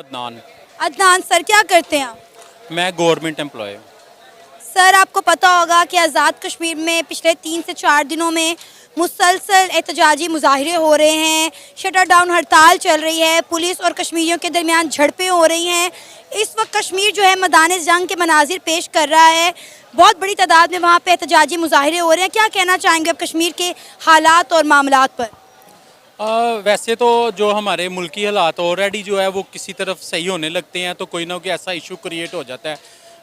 Adnan. Adnan sir, क्या करते हैं आप? मैं गवर्नमेंट एम्प्लॉय हूँ। सर, आपको पता होगा कि आज़ाद कश्मीर में पिछले 3 से 4 दिनों में मुसलसल एहतजाजी मुजाहरे हो रहे हैं, शटर डाउन हड़ताल चल रही है, पुलिस और कश्मीरियों के दरमियान झड़पें हो रही हैं। इस वक्त कश्मीर जो है मैदान जंग के मनाजिर पेश कर रहा है। बहुत बड़ी तादाद में वहाँ पे एहतजाजी मुजाहरे हो रहे हैं। क्या कहना चाहेंगे आप कश्मीर के हालात और मामलात पर? वैसे तो जो हमारे मुल्की हालात ऑलरेडी जो है वो किसी तरफ सही होने लगते हैं, तो कोई ना कोई ऐसा इशू क्रिएट हो जाता है।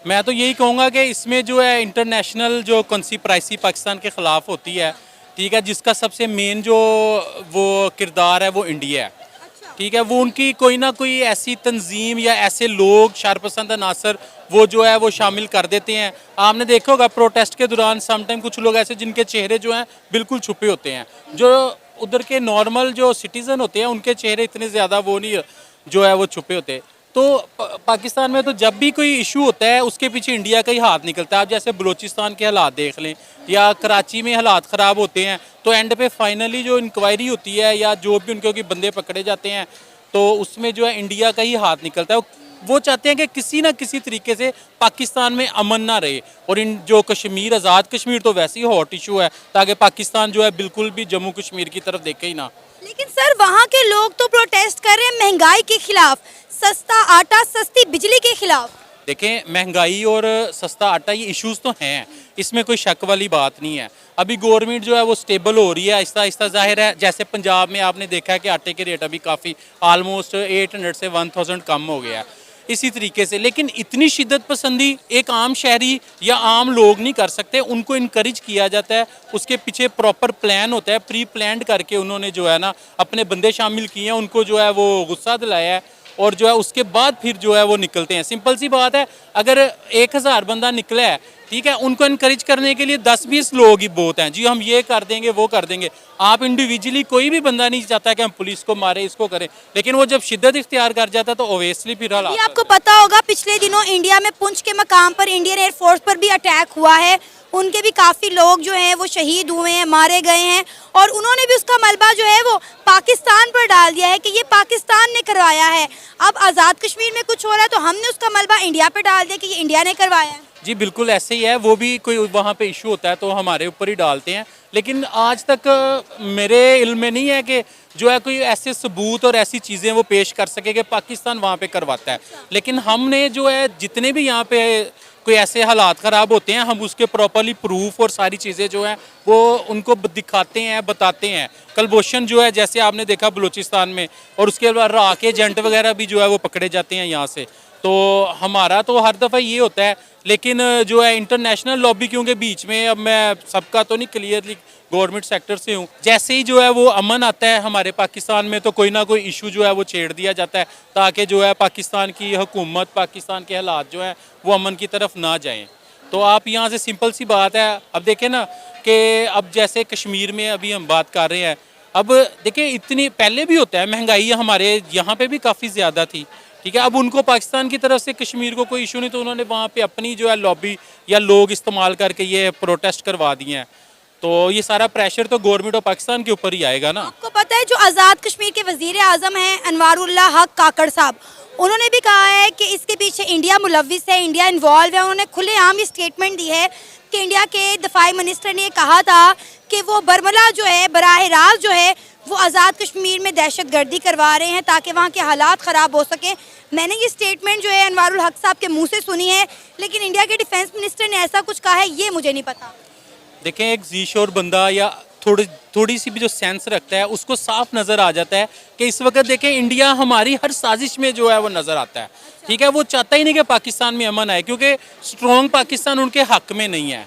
मैं तो यही कहूँगा कि इसमें जो है इंटरनेशनल जो कॉन्स्पिरेसी पाकिस्तान के ख़िलाफ़ होती है, ठीक है, जिसका सबसे मेन जो वो किरदार है वो इंडिया है। ठीक है, वो उनकी कोई ना कोई ऐसी तंजीम या ऐसे लोग शरपसंद अनासर वो जो है वो शामिल कर देते हैं। आपने देखा होगा प्रोटेस्ट के दौरान समटाइम कुछ लोग ऐसे जिनके चेहरे जो हैं बिल्कुल छुपे होते हैं, जो उधर के नॉर्मल जो सिटीज़न होते हैं उनके चेहरे इतने ज़्यादा वो नहीं जो है वो छुपे होते। तो पाकिस्तान में तो जब भी कोई इशू होता है उसके पीछे इंडिया का ही हाथ निकलता है। आप जैसे बलूचिस्तान के हालात देख लें या कराची में हालात ख़राब होते हैं, तो एंड पे फाइनली जो इंक्वायरी होती है या जो भी उनके बंदे पकड़े जाते हैं, तो उसमें जो है इंडिया का ही हाथ निकलता है। वो चाहते हैं कि किसी ना किसी तरीके से पाकिस्तान में अमन ना रहे, और इन जो कश्मीर आज़ाद कश्मीर तो वैसे ही हॉट इशू है, ताकि पाकिस्तान जो है बिल्कुल भी जम्मू कश्मीर की तरफ देखे ही ना। लेकिन सर, वहाँ के लोग तो प्रोटेस्ट कर रहे हैं महंगाई के खिलाफ, सस्ता आटा सस्ती बिजली के खिलाफ। देखें, महंगाई और सस्ता आटा ये इश्यूज तो हैं, इसमें कोई शक वाली बात नहीं है। अभी गवर्नमेंट जो है वो स्टेबल हो रही है आहिस्ता आहिस्ता। जाहिर है जैसे पंजाब में आपने देखा है कि आटे के रेट अभी काफ़ी ऑलमोस्ट 800 से 1000 कम हो गया है। इसी तरीके से, लेकिन इतनी शिद्दत पसंदी एक आम शहरी या आम लोग नहीं कर सकते। उनको इनकरेज किया जाता है, उसके पीछे प्रॉपर प्लान होता है, प्री प्लान्ड करके उन्होंने जो है ना अपने बंदे शामिल किए हैं, उनको जो है वो गुस्सा दिलाया है, और जो है उसके बाद फिर जो है वो निकलते हैं। सिंपल सी बात है, अगर 1000 बंदा निकला है, ठीक है, उनको इनकरेज करने के लिए 10-20 लोग ही बहुत हैं जी, हम ये कर देंगे वो कर देंगे। आप इंडिविजुअली कोई भी बंदा नहीं चाहता कि हम पुलिस को मारे, इसको करें, लेकिन वो जब शिद्दत इख्तियार कर जाता है तो ओवेसली फिर हालात। आपको पता होगा पिछले दिनों इंडिया में पुंछ के मकाम पर इंडियन एयरफोर्स पर भी अटैक हुआ है। उनके भी काफ़ी लोग जो हैं वो शहीद हुए हैं, मारे गए हैं, और उन्होंने भी उसका मलबा जो है वो पाकिस्तान पर डाल दिया है कि ये पाकिस्तान ने करवाया है। अब आज़ाद कश्मीर में कुछ हो रहा है तो हमने उसका मलबा इंडिया पर डाल दिया कि ये इंडिया ने करवाया है। जी बिल्कुल ऐसे ही है, वो भी कोई वहाँ पे इशू होता है तो हमारे ऊपर ही डालते हैं। लेकिन आज तक मेरे इल्म में नहीं है कि जो है कोई ऐसे सबूत और ऐसी चीज़ें वो पेश कर सके कि पाकिस्तान वहाँ पे करवाता है। लेकिन हमने जो है जितने भी यहाँ पे कोई ऐसे हालात ख़राब होते हैं, हम उसके प्रॉपरली प्रूफ और सारी चीज़ें जो हैं वो उनको दिखाते हैं, बताते हैं। कलभूषण जो है जैसे आपने देखा बलूचिस्तान में, और उसके बाद रा के एजेंट वगैरह भी जो है वो पकड़े जाते हैं यहाँ से। तो हमारा तो हर दफ़ा ये होता है, लेकिन जो है इंटरनेशनल लॉबी क्यों के बीच में, अब मैं सबका तो नहीं क्लियरली गवर्नमेंट सेक्टर से हूँ, जैसे ही जो है वो अमन आता है हमारे पाकिस्तान में तो कोई ना कोई इशू जो है वो छेड़ दिया जाता है, ताकि जो है पाकिस्तान की हुकूमत, पाकिस्तान के हालात जो हैं वो अमन की तरफ ना जाएँ। तो आप यहाँ से सिंपल सी बात है, अब देखें ना कि अब जैसे कश्मीर में अभी हम बात कर रहे हैं, अब देखिए इतनी पहले भी होता है, महंगाई हमारे यहाँ पे भी काफ़ी ज़्यादा थी, ठीक है। अब उनको पाकिस्तान की तरफ से कश्मीर को कोई इशू नहीं, तो उन्होंने वहाँ पे अपनी जो है लॉबी या लोग इस्तेमाल करके ये प्रोटेस्ट करवा दिए हैं। तो ये सारा प्रेशर तो गवर्नमेंट ऑफ पाकिस्तान के ऊपर ही आएगा ना। आपको पता है जो आज़ाद कश्मीर के वज़ीर आज़म हैं अनवारुल्लाह हक काकड़ साहब, उन्होंने भी कहा है कि इसके पीछे इंडिया मुलविस है, इंडिया इन्वॉल्व है। उन्होंने खुलेआम ये स्टेटमेंट दी है कि इंडिया के दफाई मिनिस्टर ने कहा था कि वो बरमला जो है बराह रास्त जो है वो आज़ाद कश्मीर में दहशत गर्दी करवा रहे हैं ताकि वहाँ के हालात ख़राब हो सके। मैंने ये स्टेटमेंट जो है अनवारुल हक साहब के मुंह से सुनी है, लेकिन इंडिया के डिफेंस मिनिस्टर ने ऐसा कुछ कहा है ये मुझे नहीं पता। देखें, एक जीशोर बंदा या थोड़ी सी भी जो सेंस रखता है उसको साफ नज़र आ जाता है कि इस वक्त देखें इंडिया हमारी हर साजिश में जो है वो नज़र आता है, ठीक है। वो चाहता ही नहीं कि पाकिस्तान में अमन आए, क्योंकि स्ट्रॉन्ग पाकिस्तान उनके हक में नहीं है।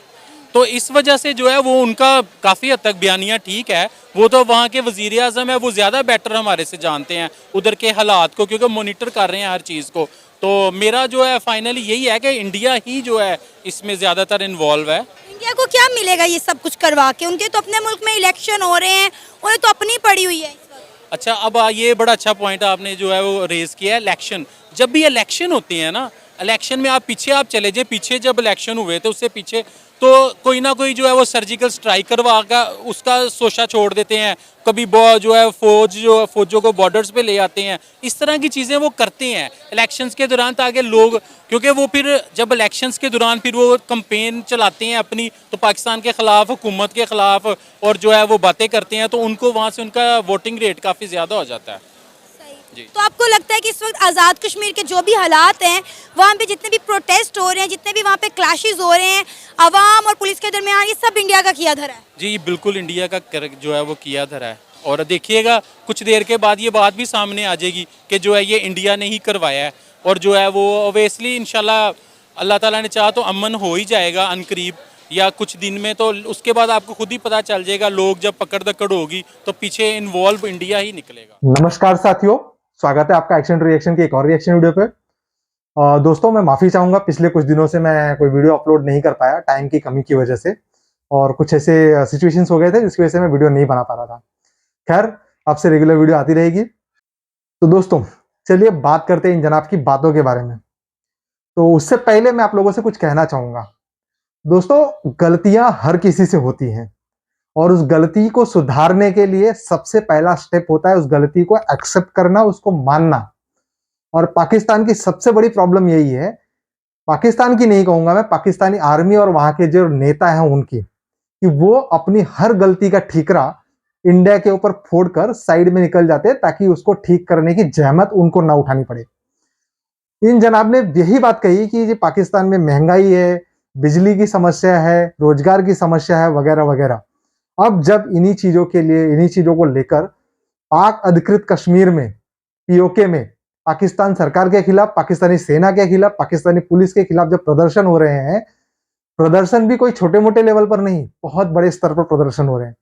तो इस वजह से जो है वो उनका काफ़ी हद तक बयानिया ठीक है, वो तो वहाँ के वज़ीर आज़म है, वो ज़्यादा बेटर हमारे से जानते हैं उधर के हालात को, क्योंकि मोनिटर कर रहे हैं हर चीज़ को। तो मेरा जो है फाइनली यही है कि इंडिया ही जो है इसमें ज़्यादातर इन्वॉल्व है। इंडिया को क्या मिलेगा ये सब कुछ करवा के? उनके तो अपने मुल्क में इलेक्शन हो रहे हैं, उन्हें तो अपनी पड़ी हुई है इस वक्त। अच्छा, अब ये बड़ा अच्छा पॉइंट आपने जो है वो रेज़ किया है। इलेक्शन, जब भी इलेक्शन होते हैं ना, इलेक्शन में आप चले जाए, पीछे जब इलेक्शन हुए थे उससे पीछे तो कोई ना कोई जो है वो सर्जिकल स्ट्राइक करवा का उसका शोशा छोड़ देते हैं, कभी जो है फौजों को बॉर्डर्स पे ले आते हैं, इस तरह की चीज़ें वो करते हैं इलेक्शंस के दौरान, ताकि लोग, क्योंकि वो फिर जब इलेक्शंस के दौरान फिर वो कंपेन चलाते हैं अपनी, तो पाकिस्तान के ख़िलाफ़, हुकूमत के ख़िलाफ़, और जो है वो बातें करते हैं, तो उनको वहाँ से उनका वोटिंग रेट काफ़ी ज़्यादा हो जाता है। जी। तो आपको लगता है कि इस वक्त आज़ाद कश्मीर के जो भी हालात हैं, वहाँ पे जितने भी प्रोटेस्ट हो रहे हैं, जितने भी वहाँ पे क्लैशेस हो रहे हैं अवाम और पुलिस के दरमियान, ये सब इंडिया का किया धरा है? जी बिल्कुल, इंडिया का जो है वो किया धरा है, और देखिएगा कुछ देर के बाद ये बात भी सामने आ जाएगी कि जो है ये इंडिया ने ही करवाया है, और जो है वो ओवेसली इंशाल्लाह अल्लाह ताला ने चाहा तो अमन हो ही जाएगा अनकरीब, या कुछ दिन में, तो उसके बाद आपको खुद ही पता चल जाएगा, लोग जब पकड़ दकड़ होगी तो पीछे इन्वॉल्व इंडिया ही निकलेगा। नमस्कार साथियों, स्वागत है आपका एक्शन रिएक्शन की एक और रिएक्शन वीडियो पे। दोस्तों, मैं माफी चाहूंगा, पिछले कुछ दिनों से मैं कोई वीडियो अपलोड नहीं कर पाया टाइम की कमी की वजह से, और कुछ ऐसे सिचुएशंस हो गए थे जिसकी वजह से मैं वीडियो नहीं बना पा रहा था। खैर, अब से रेगुलर वीडियो आती रहेगी। तो दोस्तों, चलिए बात करते हैं इन जनाब की बातों के बारे में। तो उससे पहले मैं आप लोगों से कुछ कहना चाहूंगा। दोस्तों, गलतियां हर किसी से होती हैं, और उस गलती को सुधारने के लिए सबसे पहला स्टेप होता है उस गलती को एक्सेप्ट करना, उसको मानना। और पाकिस्तान की सबसे बड़ी प्रॉब्लम यही है, पाकिस्तान की नहीं कहूंगा मैं, पाकिस्तानी आर्मी और वहां के जो नेता हैं उनकी, कि वो अपनी हर गलती का ठीकरा इंडिया के ऊपर फोड़कर साइड में निकल जाते हैं ताकि उसको ठीक करने की जहमत उनको ना उठानी पड़े। इन जनाब ने यही बात कही कि ये पाकिस्तान में महंगाई है, बिजली की समस्या है, रोजगार की समस्या है, वगैरह वगैरह। अब जब इन्हीं चीजों के लिए, इन्हीं चीजों को लेकर पाक अधिकृत कश्मीर में, पीओके में, पाकिस्तान सरकार के खिलाफ, पाकिस्तानी सेना के खिलाफ, पाकिस्तानी पुलिस के खिलाफ जब प्रदर्शन हो रहे हैं, प्रदर्शन भी कोई छोटे मोटे लेवल पर नहीं, बहुत बड़े स्तर पर प्रदर्शन हो रहे हैं।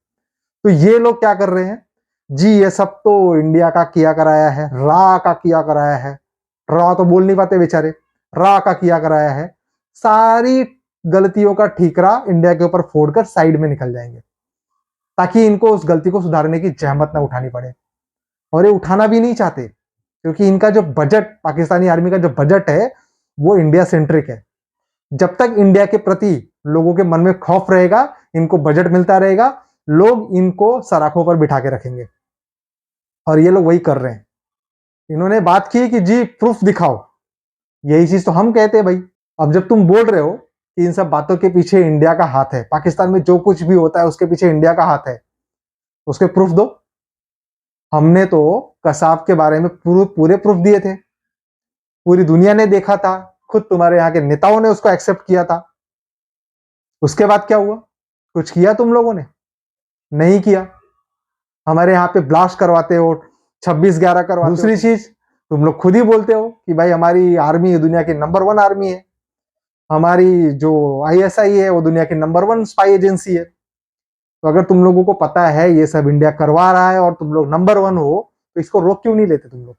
तो ये लोग क्या कर रहे हैं जी, ये सब तो इंडिया का किया कराया है, रा का किया कराया है। रा तो बोल नहीं पाते बेचारे, रा का किया कराया है। सारी गलतियों का ठीकरा इंडिया के ऊपर फोड़कर साइड में निकल जाएंगे ताकि इनको उस गलती को सुधारने की जहमत ना उठानी पड़े। और ये उठाना भी नहीं चाहते, क्योंकि इनका जो बजट, पाकिस्तानी आर्मी का जो बजट है, वो इंडिया सेंट्रिक है। जब तक इंडिया के प्रति लोगों के मन में खौफ रहेगा, इनको बजट मिलता रहेगा, लोग इनको सराखों पर बिठा के रखेंगे। और ये लोग वही कर रहे हैं। इन्होंने बात की कि जी प्रूफ दिखाओ, यही चीज तो हम कहते हैं भाई। अब जब तुम बोल रहे हो कि इन सब बातों के पीछे इंडिया का हाथ है, पाकिस्तान में जो कुछ भी होता है उसके पीछे इंडिया का हाथ है, उसके प्रूफ दो। हमने तो कसाब के बारे में पूरे प्रूफ दिए थे, पूरी दुनिया ने देखा था, खुद तुम्हारे यहाँ के नेताओं ने उसको एक्सेप्ट किया था। उसके बाद क्या हुआ? कुछ किया तुम लोगों ने? नहीं किया। हमारे यहाँ पे ब्लास्ट करवाते हो, 26/11 करवाते हो। दूसरी चीज, तुम लोग खुद ही बोलते हो कि भाई हमारी आर्मी दुनिया की नंबर 1 आर्मी है, हमारी जो आईएसआई है वो दुनिया की नंबर 1 स्पाई एजेंसी है। तो अगर तुम लोगों को पता है ये सब इंडिया करवा रहा है और तुम लोग नंबर 1 हो, तो इसको रोक क्यों नहीं लेते तुम लोग?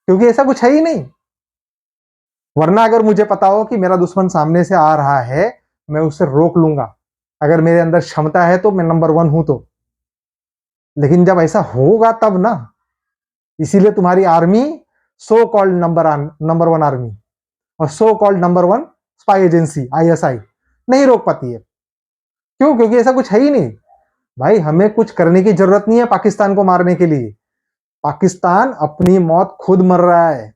क्योंकि ऐसा कुछ है ही नहीं। वरना अगर मुझे पता हो कि मेरा दुश्मन सामने से आ रहा है, मैं उसे रोक लूंगा। अगर मेरे अंदर क्षमता है तो मैं नंबर 1 हूं तो। लेकिन जब ऐसा होगा तब ना। इसीलिए तुम्हारी army so called number 1 army और so called number 1 spy agency ISI नहीं रोक पाती है। क्यों? क्योंकि ऐसा कुछ है ही नहीं। भाई, हमें कुछ करने की जरूरत नहीं है पाकिस्तान को मारने के लिए। पाकिस्तान अपनी मौत खुद मर रहा है,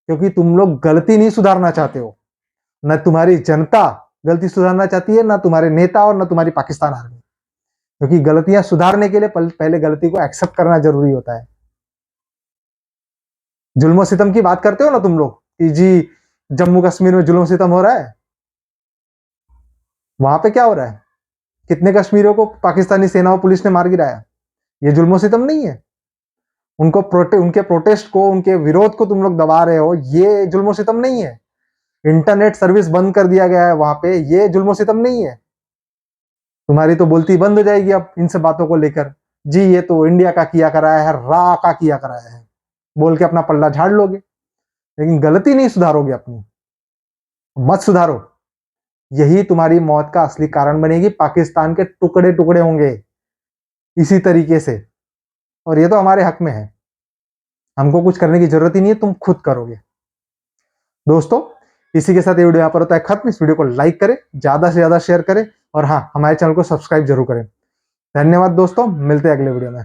क्योंकि तुम लोग गलती नहीं सुधारना चाहते हो। न तुम्हारी जनता गलती सुधारना चाहती है, न तुम्हारे नेता और न तुम्हारी पाकिस्तान आर्मी। क्योंकि गलतियां सुधारने के लिए पहले गलती को एक्सेप्ट करना जरूरी होता है। जुल्म सितम की बात करते हो ना तुम लोग कि जी जम्मू कश्मीर में जुल्म सितम हो रहा है, वहां पे क्या हो रहा है? कितने कश्मीरियों को पाकिस्तानी सेना और पुलिस ने मार गिराया? ये जुल्म सितम नहीं है? उनके प्रोटेस्ट को, उनके विरोध को तुम लोग दबा रहे हो, ये जुल्म सितम नहीं है? इंटरनेट सर्विस बंद कर दिया गया है वहां पे, ये जुल्म सितम नहीं है? तुम्हारी तो बोलती बंद हो जाएगी अब इन सब बातों को लेकर। जी ये तो इंडिया का किया कराया है, रा का किया कराया है, बोल के अपना पल्ला झाड़ लोगे, लेकिन गलती नहीं सुधारोगे अपनी। मत सुधारो, यही तुम्हारी मौत का असली कारण बनेगी। पाकिस्तान के टुकड़े टुकड़े होंगे इसी तरीके से, और ये तो हमारे हक में है। हमको कुछ करने की जरूरत ही नहीं है, तुम खुद करोगे। दोस्तों, इसी के साथ ये वीडियो यहाँ पर होता है खत्म। इस वीडियो को लाइक करें, ज्यादा से ज्यादा शेयर करें और हाँ, हमारे चैनल को सब्सक्राइब जरूर करें। धन्यवाद दोस्तों, मिलते हैं अगले वीडियो में।